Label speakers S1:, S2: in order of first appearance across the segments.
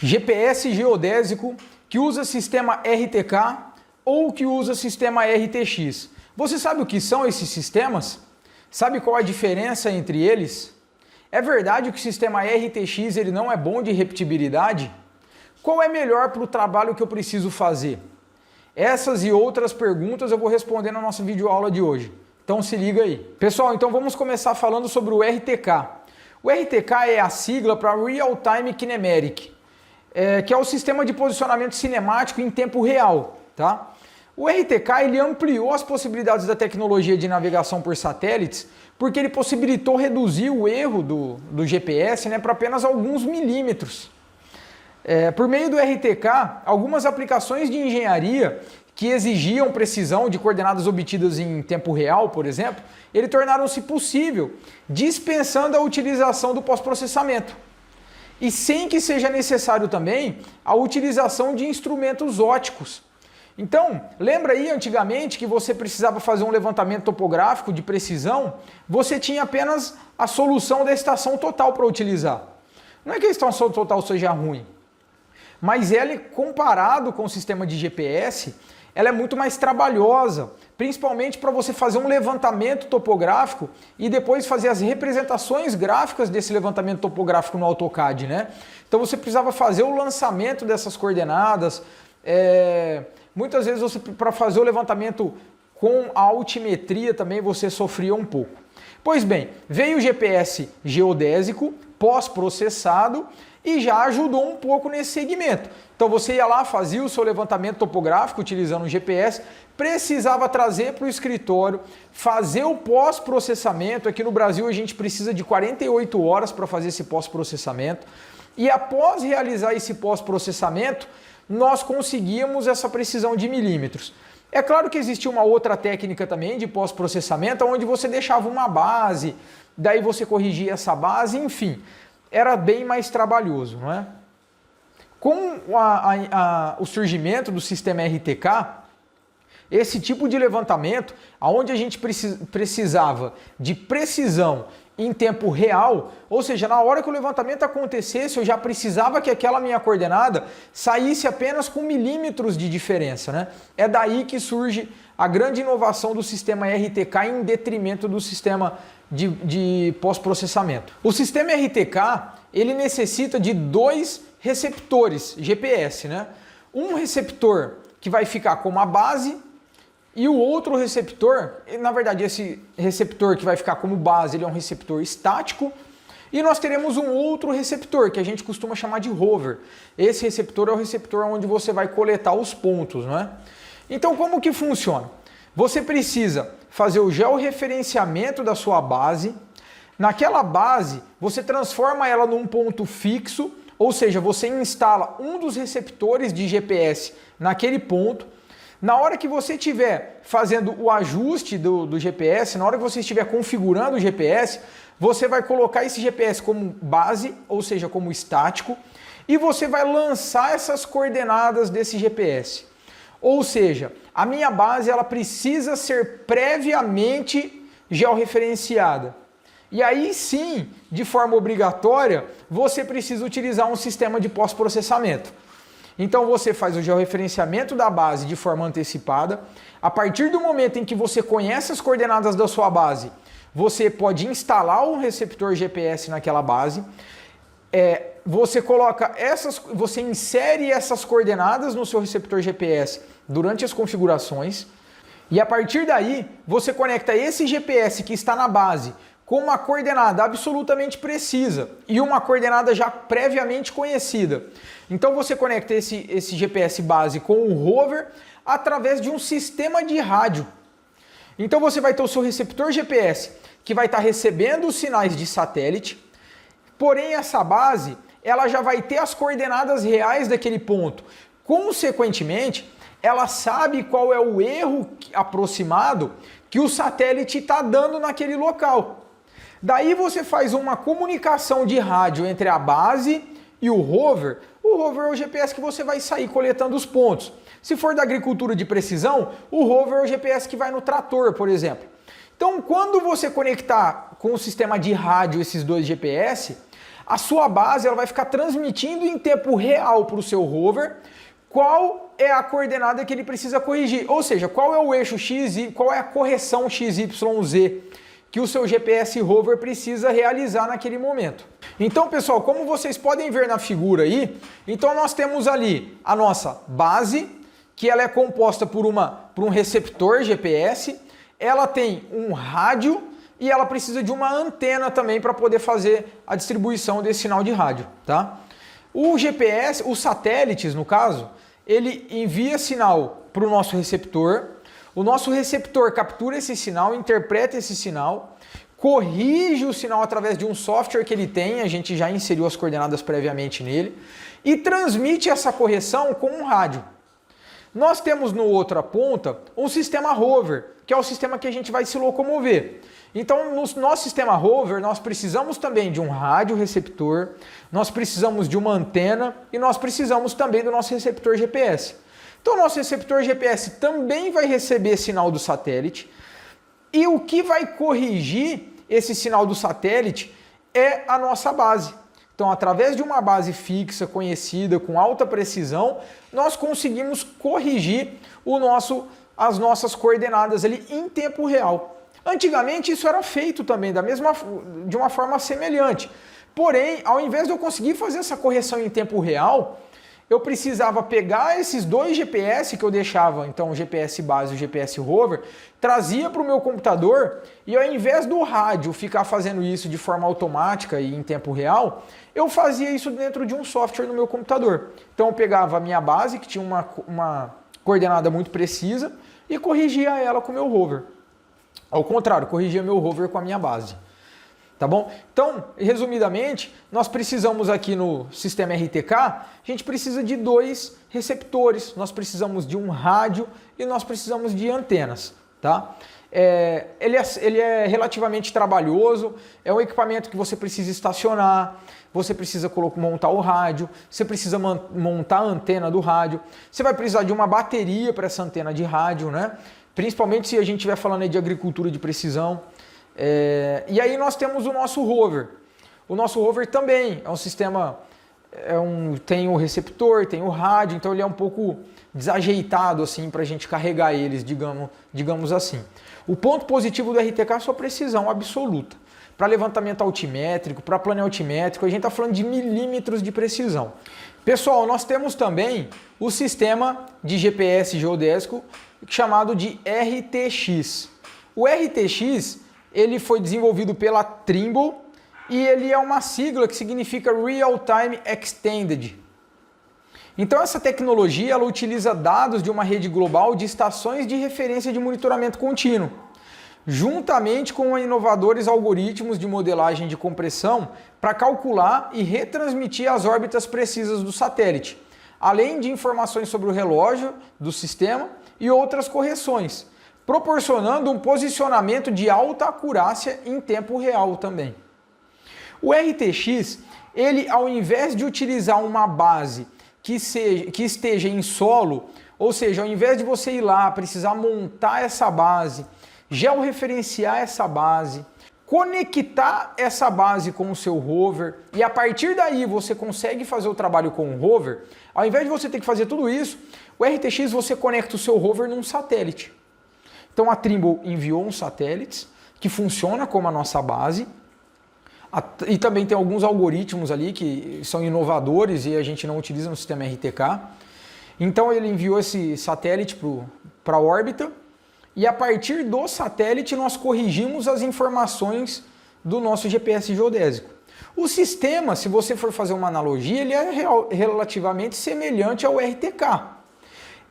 S1: GPS geodésico que usa sistema RTK ou que usa sistema RTX. Você sabe o que são esses sistemas? Sabe qual a diferença entre eles? É verdade que o sistema RTX ele não é bom de repetibilidade? Qual é melhor para o trabalho que eu preciso fazer? Essas e outras perguntas eu vou responder na nossa videoaula de hoje. Então se liga aí. Pessoal, então vamos começar falando sobre o RTK. O RTK é a sigla para Real Time Kinematic, que é o sistema de posicionamento cinemático em tempo real, tá? O RTK ele ampliou as possibilidades da tecnologia de navegação por satélites porque ele possibilitou reduzir o erro do GPS, né, para apenas alguns milímetros. Por meio do RTK, algumas aplicações de engenharia que exigiam precisão de coordenadas obtidas em tempo real, por exemplo, ele tornaram-se possível, dispensando a utilização do pós-processamento. E sem que seja necessário também a utilização de instrumentos ópticos. Então, lembra aí antigamente que você precisava fazer um levantamento topográfico de precisão, você tinha apenas a solução da estação total para utilizar. Não é que a estação total seja ruim, mas ela, comparado com o sistema de GPS, ela é muito mais trabalhosa, principalmente para você fazer um levantamento topográfico e depois fazer as representações gráficas desse levantamento topográfico no AutoCAD, né? Então você precisava fazer o lançamento dessas coordenadas, muitas vezes você, para fazer o levantamento com a altimetria também você sofria um pouco. Pois bem, veio o GPS geodésico, pós-processado, e já ajudou um pouco nesse segmento. Então você ia lá, fazia o seu levantamento topográfico utilizando o GPS, precisava trazer para o escritório, fazer o pós-processamento. Aqui no Brasil a gente precisa de 48 horas para fazer esse pós-processamento. E após realizar esse pós-processamento, nós conseguíamos essa precisão de milímetros. É claro que existia uma outra técnica também de pós-processamento, onde você deixava uma base, daí você corrigia essa base, enfim, era bem mais trabalhoso, não é? Com o surgimento do sistema RTK, esse tipo de levantamento, onde a gente precisava de precisão em tempo real, ou seja, na hora que o levantamento acontecesse, eu já precisava que aquela minha coordenada saísse apenas com milímetros de diferença, né? É daí que surge a grande inovação do sistema RTK em detrimento do sistema de pós-processamento. O sistema RTK, ele necessita de dois receptores GPS, né? Um receptor que vai ficar como a base e o outro receptor, na verdade esse receptor que vai ficar como base, ele é um receptor estático, e nós teremos um outro receptor que a gente costuma chamar de rover. Esse receptor é o receptor onde você vai coletar os pontos, não é? Então como que funciona? Você precisa fazer o georreferenciamento da sua base. Naquela base, você transforma ela num ponto fixo, ou seja, você instala um dos receptores de GPS naquele ponto. Na hora que você estiver fazendo o ajuste do GPS, na hora que você estiver configurando o GPS, você vai colocar esse GPS como base, ou seja, como estático, e você vai lançar essas coordenadas desse GPS. Ou seja, a minha base ela precisa ser previamente georreferenciada. E aí sim, de forma obrigatória, você precisa utilizar um sistema de pós-processamento. Então você faz o georreferenciamento da base de forma antecipada. A partir do momento em que você conhece as coordenadas da sua base, você pode instalar um receptor GPS naquela base. Você insere essas coordenadas no seu receptor GPS durante as configurações. E a partir daí, você conecta esse GPS que está na base com uma coordenada absolutamente precisa e uma coordenada já previamente conhecida. Então você conecta esse GPS base com o rover através de um sistema de rádio. Então você vai ter o seu receptor GPS que vai estar recebendo os sinais de satélite, porém essa base ela já vai ter as coordenadas reais daquele ponto. Consequentemente, ela sabe qual é o erro aproximado que o satélite está dando naquele local. Daí você faz uma comunicação de rádio entre a base e o rover. O rover é o GPS que você vai sair coletando os pontos. Se for da agricultura de precisão, o rover é o GPS que vai no trator, por exemplo. Então, quando você conectar com o sistema de rádio esses dois GPS, A sua base ela vai ficar transmitindo em tempo real para o seu rover qual é a coordenada que ele precisa corrigir, ou seja, qual é o eixo X e qual é a correção XYZ que o seu GPS rover precisa realizar naquele momento. Então, pessoal, como vocês podem ver na figura aí, então nós temos ali a nossa base, que ela é composta por um receptor GPS, ela tem um rádio e ela precisa de uma antena também para poder fazer a distribuição desse sinal de rádio, tá? O GPS, os satélites, no caso, ele envia sinal para o nosso receptor, o nosso receptor captura esse sinal, interpreta esse sinal, corrige o sinal através de um software que ele tem, a gente já inseriu as coordenadas previamente nele, e transmite essa correção com um rádio. Nós temos no outra ponta um sistema rover, que é o sistema que a gente vai se locomover. Então, no nosso sistema rover, nós precisamos também de um rádio receptor, nós precisamos de uma antena e nós precisamos também do nosso receptor GPS. Então, o nosso receptor GPS também vai receber sinal do satélite e o que vai corrigir esse sinal do satélite é a nossa base. Então, através de uma base fixa, conhecida, com alta precisão, nós conseguimos corrigir as nossas coordenadas ali em tempo real. Antigamente isso era feito também de uma forma semelhante. Porém, ao invés de eu conseguir fazer essa correção em tempo real, eu precisava pegar esses dois GPS que eu deixava, então o GPS base e o GPS rover, trazia para o meu computador e ao invés do rádio ficar fazendo isso de forma automática e em tempo real, eu fazia isso dentro de um software no meu computador. Então eu pegava a minha base, que tinha uma coordenada muito precisa, e corrigia ela com o meu rover. Ao contrário, corrigia meu rover com a minha base. Tá bom? Então, resumidamente, nós precisamos aqui no sistema RTK, a gente precisa de dois receptores, nós precisamos de um rádio e nós precisamos de antenas, tá? Ele é relativamente trabalhoso, é um equipamento que você precisa estacionar, você precisa montar o rádio, você precisa montar a antena do rádio, você vai precisar de uma bateria para essa antena de rádio, né? Principalmente se a gente estiver falando aí de agricultura de precisão. E aí nós temos o nosso rover. O nosso rover também é um sistema, tem o receptor, tem o rádio, então ele é um pouco desajeitado assim para a gente carregar eles, digamos assim. O ponto positivo do RTK é a sua precisão absoluta. Para levantamento altimétrico, para plano altimétrico, a gente está falando de milímetros de precisão. Pessoal, nós temos também o sistema de GPS geodésico chamado de RTX. O RTX ele foi desenvolvido pela Trimble e ele é uma sigla que significa Real Time Extended. Então essa tecnologia ela utiliza dados de uma rede global de estações de referência de monitoramento contínuo, juntamente com inovadores algoritmos de modelagem de compressão para calcular e retransmitir as órbitas precisas do satélite, além de informações sobre o relógio do sistema e outras correções, proporcionando um posicionamento de alta acurácia em tempo real também. O RTX, ele ao invés de utilizar uma base que esteja em solo, ou seja, ao invés de você ir lá precisar montar essa base, georreferenciar essa base, conectar essa base com o seu rover e a partir daí você consegue fazer o trabalho com o rover, ao invés de você ter que fazer tudo isso, o RTX você conecta o seu rover num satélite. Então a Trimble enviou uns satélites que funciona como a nossa base e também tem alguns algoritmos ali que são inovadores e a gente não utiliza no sistema RTK. Então ele enviou esse satélite para a órbita e a partir do satélite nós corrigimos as informações do nosso GPS geodésico. O sistema, se você for fazer uma analogia, ele é relativamente semelhante ao RTK.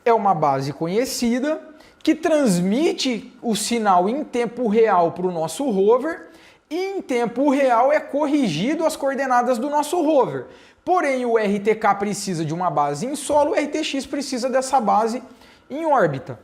S1: É uma base conhecida que transmite o sinal em tempo real para o nosso rover e em tempo real é corrigido as coordenadas do nosso rover. Porém, o RTK precisa de uma base em solo, o RTX precisa dessa base em órbita.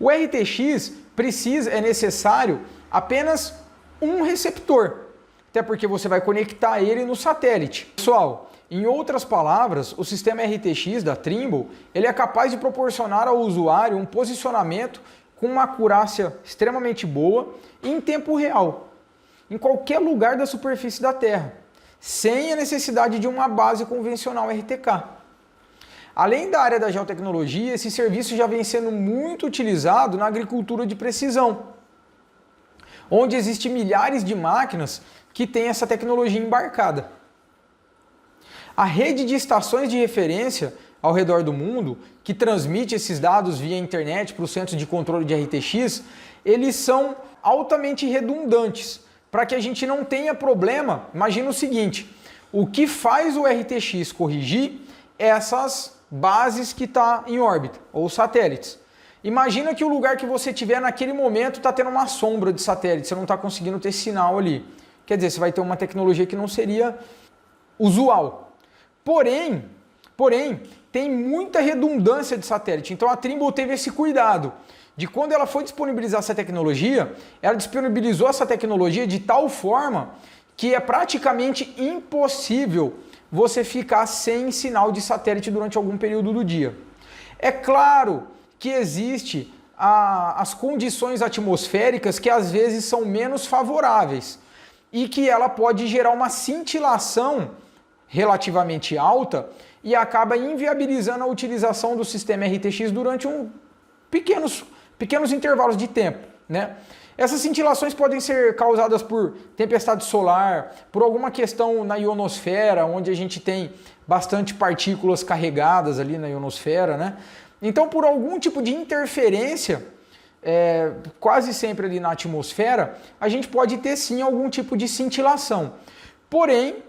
S1: O RTX é necessário apenas um receptor, até porque você vai conectar ele no satélite. Pessoal, em outras palavras, o sistema RTX da Trimble ele é capaz de proporcionar ao usuário um posicionamento com uma acurácia extremamente boa em tempo real, em qualquer lugar da superfície da Terra, sem a necessidade de uma base convencional RTK. Além da área da geotecnologia, esse serviço já vem sendo muito utilizado na agricultura de precisão, onde existem milhares de máquinas que têm essa tecnologia embarcada. A rede de estações de referência ao redor do mundo, que transmite esses dados via internet para os centros de controle de RTX, eles são altamente redundantes, para que a gente não tenha problema. Imagina o seguinte, o que faz o RTX corrigir é essas bases que estão em órbita, ou satélites. Imagina que o lugar que você estiver naquele momento está tendo uma sombra de satélite, você não está conseguindo ter sinal ali. Quer dizer, você vai ter uma tecnologia que não seria usual. Porém, tem muita redundância de satélite. Então a Trimble teve esse cuidado de quando ela foi disponibilizar essa tecnologia, ela disponibilizou essa tecnologia de tal forma que é praticamente impossível você ficar sem sinal de satélite durante algum período do dia. É claro que existe as condições atmosféricas que às vezes são menos favoráveis e que ela pode gerar uma cintilação relativamente alta e acaba inviabilizando a utilização do sistema RTX durante pequenos intervalos de tempo, né? Essas cintilações podem ser causadas por tempestade solar, por alguma questão na ionosfera, onde a gente tem bastante partículas carregadas ali na ionosfera, né? Então, por algum tipo de interferência, quase sempre ali na atmosfera, a gente pode ter sim algum tipo de cintilação. Porém,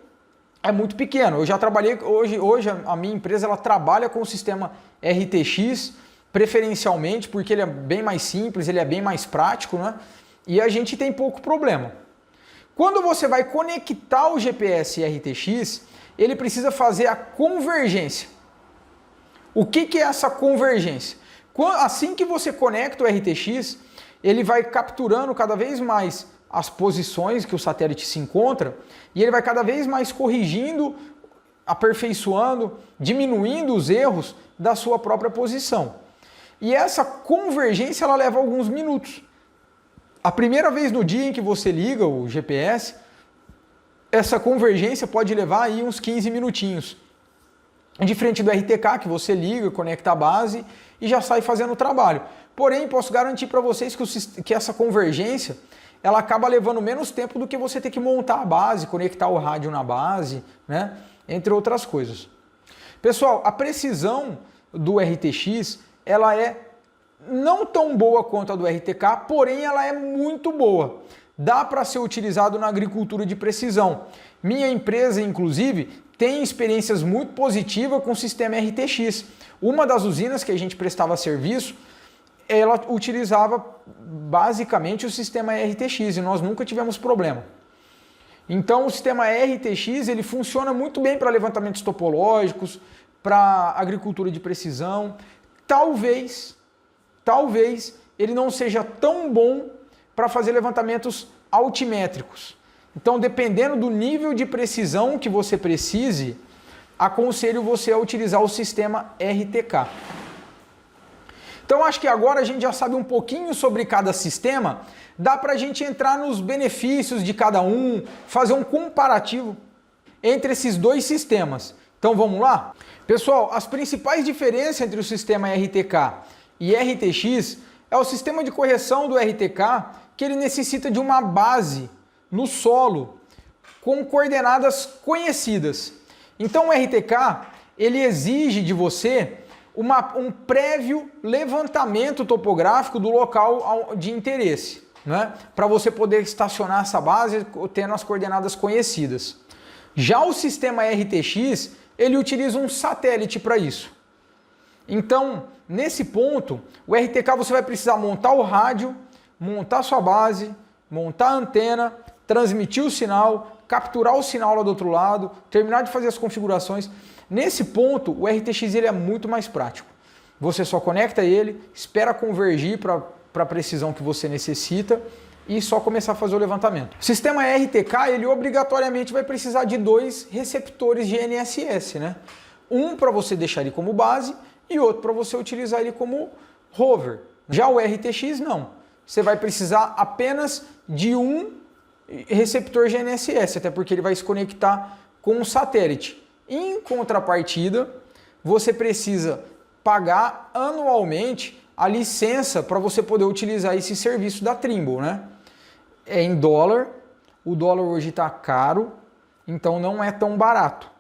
S1: é muito pequeno. Eu já trabalhei, hoje a minha empresa ela trabalha com o sistema RTX, preferencialmente, porque ele é bem mais simples, ele é bem mais prático, né? E a gente tem pouco problema. Quando você vai conectar o GPS RTX, ele precisa fazer a convergência. O que é essa convergência? Assim que você conecta o RTX, ele vai capturando cada vez mais as posições que o satélite se encontra e ele vai cada vez mais corrigindo, aperfeiçoando, diminuindo os erros da sua própria posição. E essa convergência ela leva alguns minutos. A primeira vez no dia em que você liga o GPS, essa convergência pode levar aí uns 15 minutinhos. Diferente do RTK, que você liga, conecta a base e já sai fazendo o trabalho. Porém, posso garantir para vocês que essa convergência ela acaba levando menos tempo do que você ter que montar a base, conectar o rádio na base, né? Entre outras coisas. Pessoal, a precisão do RTX ela é não tão boa quanto a do RTK, porém ela é muito boa. Dá para ser utilizado na agricultura de precisão. Minha empresa, inclusive, tem experiências muito positivas com o sistema RTX. Uma das usinas que a gente prestava serviço, ela utilizava basicamente o sistema RTX e nós nunca tivemos problema. Então o sistema RTX ele funciona muito bem para levantamentos topológicos, para agricultura de precisão. Talvez ele não seja tão bom para fazer levantamentos altimétricos. Então, dependendo do nível de precisão que você precise, aconselho você a utilizar o sistema RTK. Então, acho que agora a gente já sabe um pouquinho sobre cada sistema, dá para a gente entrar nos benefícios de cada um, fazer um comparativo entre esses dois sistemas. Então, vamos lá? Pessoal, as principais diferenças entre o sistema RTK e RTX é o sistema de correção do RTK, que ele necessita de uma base no solo com coordenadas conhecidas. Então o RTK ele exige de você um prévio levantamento topográfico do local de interesse, né? Para você poder estacionar essa base tendo as coordenadas conhecidas. Já o sistema RTX ele utiliza um satélite para isso. Então, nesse ponto, o RTK você vai precisar montar o rádio, montar sua base, montar a antena, transmitir o sinal, capturar o sinal lá do outro lado, terminar de fazer as configurações. Nesse ponto, o RTX ele é muito mais prático. Você só conecta ele, espera convergir para a precisão que você necessita e só começar a fazer o levantamento. O sistema RTK, ele obrigatoriamente vai precisar de 2 receptores GNSS, né? Um para você deixar ele como base e outro para você utilizar ele como rover. Já o RTX não. Você vai precisar apenas de um receptor GNSS, até porque ele vai se conectar com um satélite. Em contrapartida, você precisa pagar anualmente a licença para você poder utilizar esse serviço da Trimble, né? É em dólar, o dólar hoje está caro, então não é tão barato,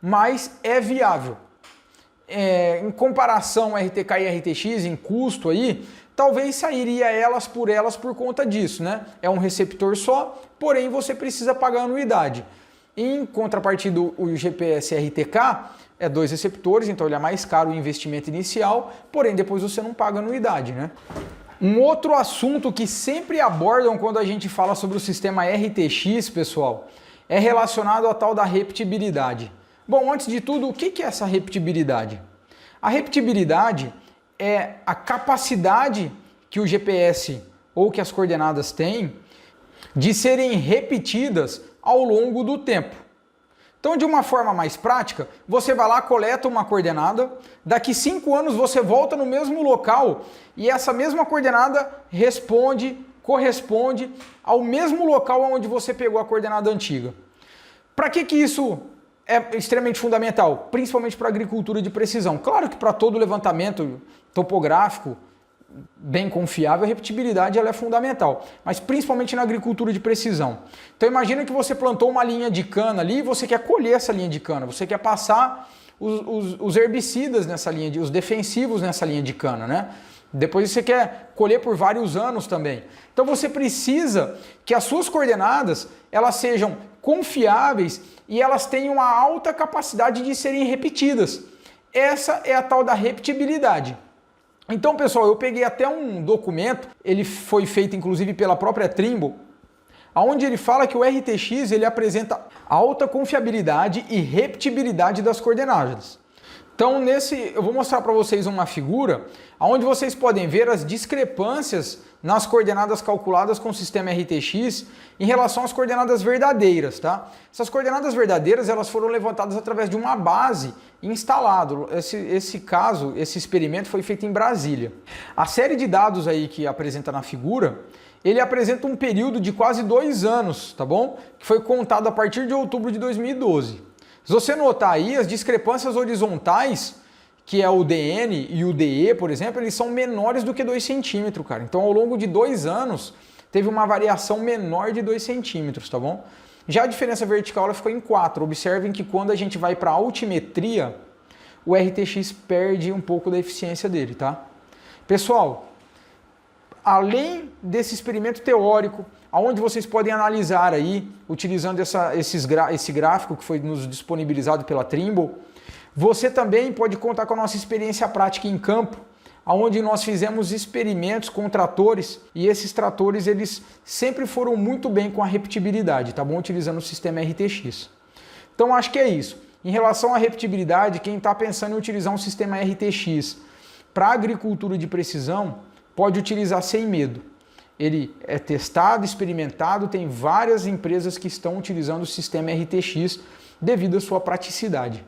S1: mas é viável. Em comparação RTK e RTX em custo aí, talvez sairia elas por conta disso, né? É um receptor só, porém você precisa pagar anuidade. Em contrapartida, o GPS RTK é 2 receptores, então ele é mais caro o investimento inicial, porém depois você não paga anuidade, né? Um outro assunto que sempre abordam quando a gente fala sobre o sistema RTX, pessoal, é relacionado à tal da repetibilidade. Bom, antes de tudo, o que é essa repetibilidade? A repetibilidade é a capacidade que o GPS ou que as coordenadas têm de serem repetidas ao longo do tempo. Então, de uma forma mais prática, você vai lá, coleta uma coordenada, daqui 5 anos você volta no mesmo local e essa mesma coordenada corresponde ao mesmo local onde você pegou a coordenada antiga. Para que isso é extremamente fundamental? Principalmente para a agricultura de precisão. Claro que para todo levantamento topográfico bem confiável, a repetibilidade ela é fundamental, mas principalmente na agricultura de precisão. Então imagina que você plantou uma linha de cana ali e você quer colher essa linha de cana, você quer passar os herbicidas nessa linha, os defensivos nessa linha de cana, né? Depois você quer colher por vários anos também. Então você precisa que as suas coordenadas elas sejam confiáveis e elas tenham uma alta capacidade de serem repetidas. Essa é a tal da repetibilidade. Então, pessoal, eu peguei até um documento, ele foi feito inclusive pela própria Trimble, onde ele fala que o RTX ele apresenta alta confiabilidade e repetibilidade das coordenadas. Então, eu vou mostrar para vocês uma figura onde vocês podem ver as discrepâncias nas coordenadas calculadas com o sistema RTX em relação às coordenadas verdadeiras, tá? Essas coordenadas verdadeiras elas foram levantadas através de uma base instalado. Esse experimento foi feito em Brasília. A série de dados aí que apresenta na figura, ele apresenta um período de quase 2 anos, tá bom? Que foi contado a partir de outubro de 2012. Se você notar aí, as discrepâncias horizontais, que é o DN e o DE, por exemplo, eles são menores do que 2 centímetros, cara. Então, ao longo de 2 anos, teve uma variação menor de 2 centímetros, tá bom? Já a diferença vertical ela ficou em 4. Observem que quando a gente vai para altimetria, o RTX perde um pouco da eficiência dele, tá? Pessoal, além desse experimento teórico, onde vocês podem analisar aí, utilizando esse gráfico que foi nos disponibilizado pela Trimble, você também pode contar com a nossa experiência prática em campo, onde nós fizemos experimentos com tratores e esses tratores eles sempre foram muito bem com a repetibilidade, tá bom? Utilizando o sistema RTX. Então acho que é isso. Em relação à repetibilidade, quem está pensando em utilizar um sistema RTX para agricultura de precisão, pode utilizar sem medo. Ele é testado, experimentado, tem várias empresas que estão utilizando o sistema RTX devido à sua praticidade.